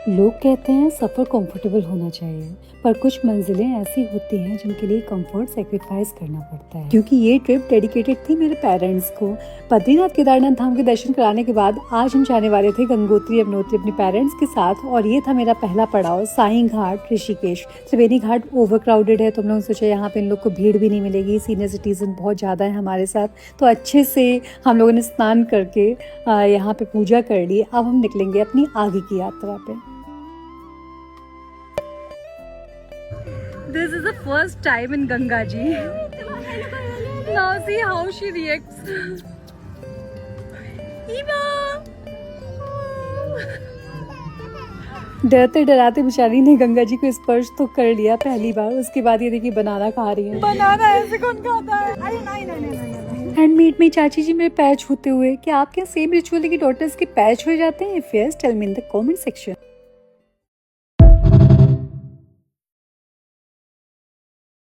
लोग कहते हैं सफ़र कंफर्टेबल होना चाहिए, पर कुछ मंजिलें ऐसी होती हैं जिनके लिए कंफर्ट सेक्रीफाइस करना पड़ता है। क्योंकि ये ट्रिप डेडिकेटेड थी मेरे पेरेंट्स को। बद्रीनाथ केदारनाथ धाम के दर्शन कराने के बाद आज हम जाने वाले थे गंगोत्री यमुनोत्री अपने पेरेंट्स के साथ, और ये था मेरा पहला पड़ाव साईं घाट ऋषिकेश। त्रिवेणी घाट ओवर क्राउडेड है, तो हम लोगों ने सोचा यहाँ पे इन लोग को भीड़ भी नहीं मिलेगी, सीनियर सिटीजन बहुत ज़्यादा है हमारे साथ, तो अच्छे से हम लोगों ने स्नान करके यहाँ पे पूजा कर ली। अब हम निकलेंगे अपनी आगे की यात्रा पे। This is the first time in Ganga ji. Now see how she reacts. Eva. डरते डराते बेचारी ने गंगा जी को स्पर्श तो कर लिया पहली बार। उसके बाद ये देखिए बनाना खा रही है। बनाना ऐसे कौन खाता है? अरे नहीं। हैंडमेड में चाची जी मेरे पैर छूते हुए। क्या आपके सेम रिचुअल की डॉटर्स के पैर छुए जाते हैं? If yes tell me in the comment section.